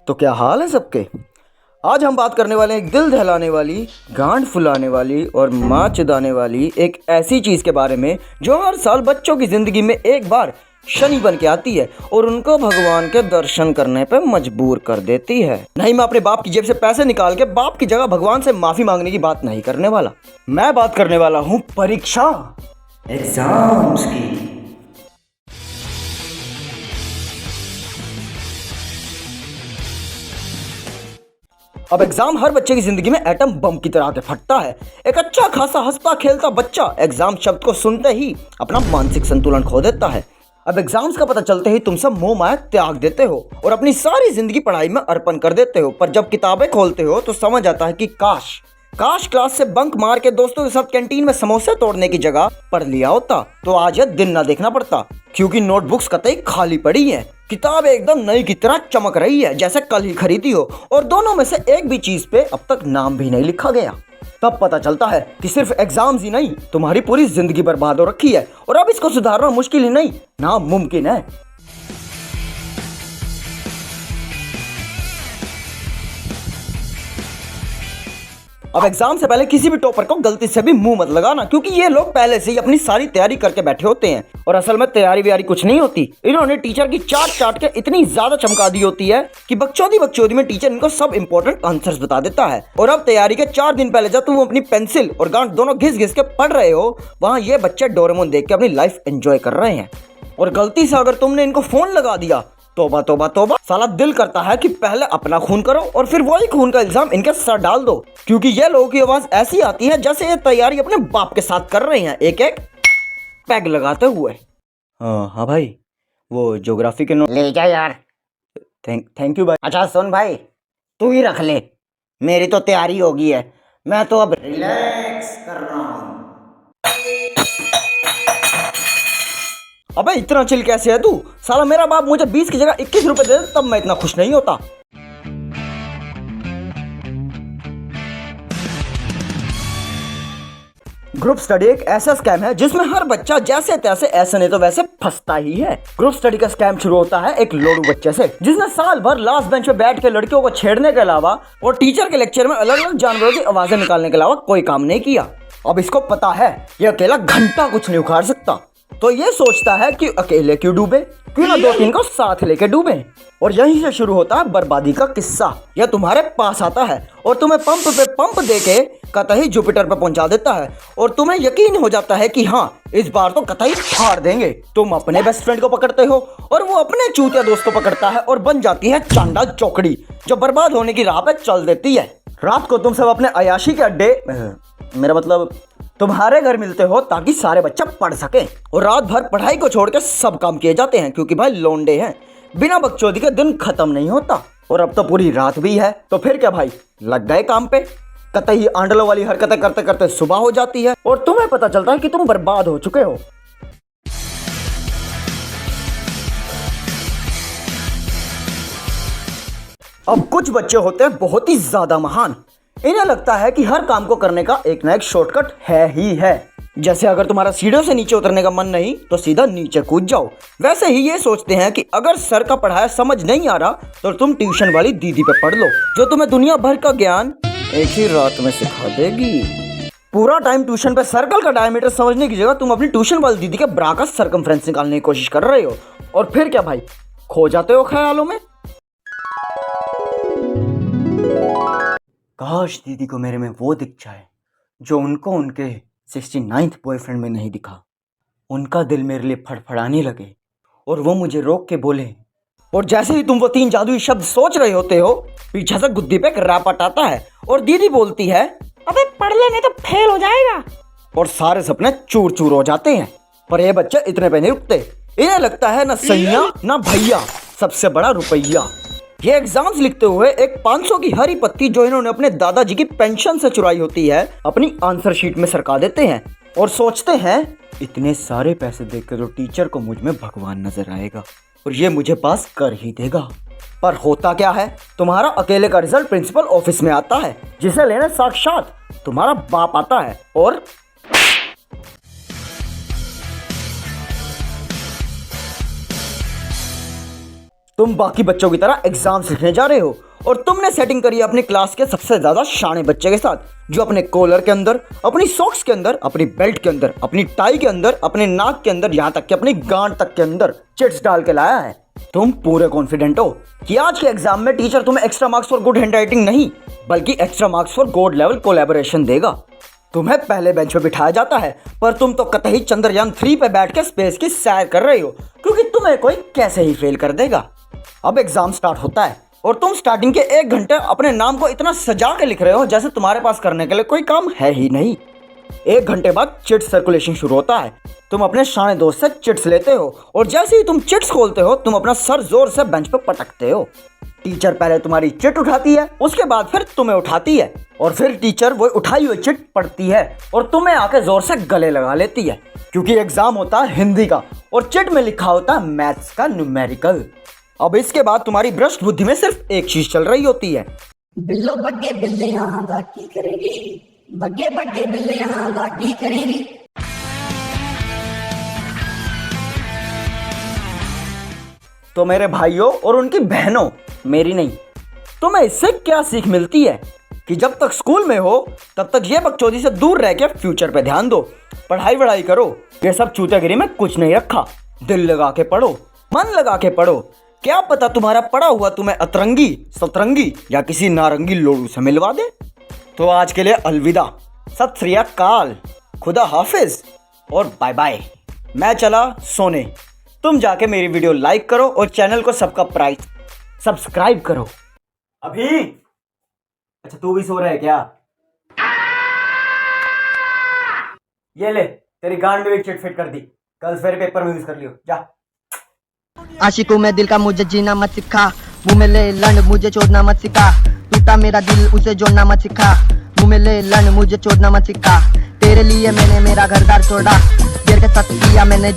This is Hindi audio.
तो क्या हाल है सबके। आज हम बात करने वाले हैं एक दिल दहलाने वाली, गांड फुलाने वाली और माँ चिदाने वाली एक ऐसी चीज़ के बारे में जो हर साल बच्चों की ज़िंदगी में एक बार शनि बन के आती है और उनको भगवान के दर्शन करने पर मजबूर कर देती है। नहीं, मैं अपने बाप की जेब से पैसे निकाल के बाप की जगह भगवान से माफ़ी मांगने की बात नहीं करने वाला। मैं बात करने वाला हूँ परीक्षा, एग्जाम्स की। अब एग्जाम हर बच्चे की जिंदगी में एटम बम की तरह के फटता है। एक अच्छा खासा हंसता खेलता बच्चा एग्जाम शब्द को सुनते ही अपना मानसिक संतुलन खो देता है। अब एग्जाम्स का पता चलते ही तुम सब मोह माया त्याग देते हो और अपनी सारी जिंदगी पढ़ाई में अर्पण कर देते हो। पर जब किताबें खोलते हो तो समझ आता है कि काश क्लास से बंक मार के दोस्तों के साथ कैंटीन में समोसे तोड़ने की जगह पढ़ लिया होता तो आज यह दिन ना देखना पड़ता, क्योंकि नोटबुक्स कतई खाली पड़ी हैं। किताब एकदम नई की तरह चमक रही है जैसे कल ही खरीदी हो और दोनों में से एक भी चीज पे अब तक नाम भी नहीं लिखा गया। तब पता चलता है कि सिर्फ एग्जाम्स ही नहीं, तुम्हारी पूरी जिंदगी बर्बाद हो रखी है और अब इसको सुधारना मुश्किल ही नहीं, नामुमकिन है। अब एग्जाम से पहले किसी भी टॉपर को गलती से भी मुंह मत लगाना, क्योंकि ये लोग पहले से ही अपनी सारी तैयारी करके बैठे होते हैं और असल में तैयारी व्यारी कुछ नहीं होती। इन्होंने टीचर की चाट के इतनी ज्यादा चमका दी होती है कि बकचोदी में टीचर इनको सब इंपॉर्टेंट आंसर्स बता देता है। और अब तैयारी के 4 दिन पहले जब तुम अपनी पेंसिल और गांठ दोनों घिस के पढ़ रहे हो, वहाँ ये बच्चे डोरेमोन देख के अपनी लाइफ एंजॉय कर रहे हैं। और गलती से अगर तुमने इनको फोन लगा दिया, तोबा तोबा तोबा, साला दिल करता है कि पहले अपना खून करो और फिर वही खून का इल्जाम इनके सर डाल दो, क्योंकि ये लोगों की आवाज ऐसी आती है जैसे ये तैयारी अपने बाप के साथ कर रहे हैं, एक एक पैग लगाते हुए। हाँ भाई, वो ज्योग्राफी के नोट ले जा यार। थैंक यू भाई। अच्छा सुन भाई, तू ही रख ले, मेरी तो तैयारी हो गई है, मैं तो अब रिलैक्स कर रहा हूँ। अबे इतना चिल कैसे है तू? साला मेरा बाप मुझे 20 की जगह 21 रुपए दे दे तब मैं इतना खुश नहीं होता। ग्रुप स्टडी एक ऐसा स्कैम है जिसमें हर बच्चा जैसे तैसे ऐसे नहीं तो वैसे फंसता ही है। ग्रुप स्टडी का स्कैम शुरू होता है एक लोड़ू बच्चे से, जिसने साल भर लास्ट बेंच पे बैठ के लड़कियों को छेड़ने के अलावा और टीचर के लेक्चर में अलग अलग जानवरों की आवाजें निकालने के अलावा कोई काम नहीं किया। अब इसको पता है ये अकेला घंटा कुछ नहीं उखाड़ सकता, तो ये सोचता है कि अकेले क्यों डूबे, क्यों ना 2-3 को साथ लेके डूबे। और यहीं से शुरू होता है बर्बादी का किस्सा। यह तुम्हारे पास आता है और तुम्हें पंप पे पंप देके कतई जुपिटर पे पहुंचा देता है और तुम्हें यकीन हो जाता है कि हाँ इस बार तो कतई फाड़ देंगे। तुम अपने बेस्ट फ्रेंड को पकड़ते हो और वो अपने चूतिया दोस्त को पकड़ता है और बन जाती है चांडाल चौकड़ी जो बर्बाद होने की राह पे चल देती है। रात को तुम सब अपने अयाशी के अड्डे, मेरा मतलब तुम्हारे घर मिलते हो ताकि सारे बच्चे पढ़ सके और रात भर पढ़ाई को छोड़ के सब काम किए जाते हैं, क्योंकि भाई लोंडे हैं, बिना बकचोदी के दिन खत्म नहीं होता। और अब तो पूरी रात भी है, तो फिर क्या भाई, लग गए काम पे। कतई आंडलों वाली हरकतें करते करते सुबह हो जाती है और तुम्हें पता चलता है कि तुम बर्बाद हो चुके हो। अब कुछ बच्चे होते हैं बहुत ही ज्यादा महान, इन्हें लगता है कि हर काम को करने का एक ना एक शॉर्टकट है ही है। जैसे अगर तुम्हारा सीढ़ियों से नीचे उतरने का मन नहीं तो सीधा नीचे कूद जाओ। वैसे ही ये सोचते हैं कि अगर सर का पढ़ाया समझ नहीं आ रहा तो तुम ट्यूशन वाली दीदी पे पढ़ लो, जो तुम्हें दुनिया भर का ज्ञान एक ही रात में सिखा देगी। पूरा टाइम ट्यूशन पे सर्कल का डायमीटर समझने की जगह तुम अपनी ट्यूशन वाली दीदी के ब्रा का सरकमफ्रेंस निकालने की कोशिश कर रहे हो और फिर क्या भाई, खो जाते हो ख्यालों में। काश दीदी को मेरे में वो दिख जाए जो उनको उनके 69th बॉयफ्रेंड में नहीं दिखा। उनका दिल मेरे लिए फड़फड़ाने लगे और वो मुझे रोक के बोले, और जैसे ही तुम वो 3 जादुई शब्द सोच रहे होते हो, पीछे से गुद्दी पे एक रैपट आता है और दीदी बोलती है, अबे पढ़ ले नहीं तो फेल हो जाएगा। और सारे सपने चूर चूर हो जाते हैं। पर ये बच्चे इतने पे नहीं रुकते, इन्हें लगता है ना सैया ना भैया, सबसे बड़ा रुपया। ये एग्जाम्स लिखते हुए एक 500 की हरी पत्ती जो इन्होंने अपने दादाजी की पेंशन से चुराई होती है अपनी आंसर शीट में सरका देते हैं और सोचते हैं इतने सारे पैसे देकर तो टीचर को मुझ में भगवान नजर आएगा और ये मुझे पास कर ही देगा। पर होता क्या है, तुम्हारा अकेले का रिजल्ट प्रिंसिपल ऑफिस में आता है, जिसे लेने साक्षात तुम्हारा बाप आता है और तुम बाकी बच्चों की तरह एग्जाम्स लिखने जा रहे हो और तुमने सेटिंग करी है अपनी क्लास के सबसे ज्यादा शाणे बच्चे के साथ, जो अपने कॉलर के अंदर, अपनी सॉक्स के अंदर, अपनी बेल्ट के अंदर, अपनी टाई के अंदर, अपने नाक के अंदर, यहाँ तक कि अपनी गांड तक के अंदर चिट्स डाल के लाया है। तुम पूरे कॉन्फिडेंट हो कि आज के एग्जाम में टीचर तुम्हें extra marks for good handwriting नहीं, बल्कि extra marks for God level collaboration देगा। तुम्हें पहले बेंच पे बिठाया जाता है, पर तुम तो कतई चंद्रयान 3 पे बैठ के स्पेस की सैर कर रहे हो, क्योंकि तुम्हें कोई कैसे ही फेल कर देगा। अब एग्जाम स्टार्ट होता है और तुम स्टार्टिंग के 1 घंटे अपने नाम को इतना सजा के लिख रहे हो जैसे तुम्हारे पास करने के लिए कोई काम है ही नहीं। 1 घंटे बाद चिट्स सर्कुलेशन शुरू होता है। तुम अपने शाने दोस्त से चिट्स लेते हो और जैसे ही तुम चिट्स खोलते हो तुम अपना सर जोर से बेंच पे पटकते हो। टीचर पहले तुम्हारी चिट उठाती है, उसके बाद फिर तुम्हें उठाती है और फिर टीचर वो उठाई हुई चिट पढ़ती है और तुम्हें आके जोर से गले लगा लेती है, क्योंकि एग्जाम होता है हिंदी का और चिट में लिखा होता है मैथ्स का न्यूमेरिकल। अब इसके बाद तुम्हारी भ्रष्ट बुद्धि में सिर्फ एक चीज चल रही होती है, बिल्लो बग्गे बिल्ले यहाँ लाठी करेगी, बग्गे बग्गे बिल्ले यहाँ लाठी करेगी। तो मेरे भाइयों और उनकी बहनों, मेरी नहीं, तुम्हें इससे क्या सीख मिलती है कि जब तक स्कूल में हो तब तक ये बकचोदी से दूर रह के फ्यूचर पे ध्यान दो, पढ़ाई वढ़ाई करो, ये सब चूतियागिरी में कुछ नहीं रखा। दिल लगा के पढ़ो, मन लगा के पढ़ो, क्या पता तुम्हारा पढ़ा हुआ तुम्हें अतरंगी, सतरंगी या किसी नारंगी लोड़ू से मिलवा दे। तो आज के लिए अलविदा, सत श्री अकाल, खुदा हाफिज और बाय बाय। मैं चला सोने, तुम जाके मेरी वीडियो लाइक करो और चैनल को सबका प्राइस सब्सक्राइब करो। अभी अच्छा तू भी सो रहा है क्या? ये ले, तेरी गांड में भी चिट फिट कर दी, कल फिर पेपर में यूज कर लियो, जा। आशिकों में दिल का मुझे जीना मत सिखा, मुंह में ले लन मुझे छोड़ना मत सिखा, टूटा मेरा दिल उसे जोड़ना मत सिखा, मुंह में ले लन मुझे छोड़ना मत सिखा, तेरे लिए मैंने मेरा घर-द्वार छोड़ा, देर के साथ किया मैंने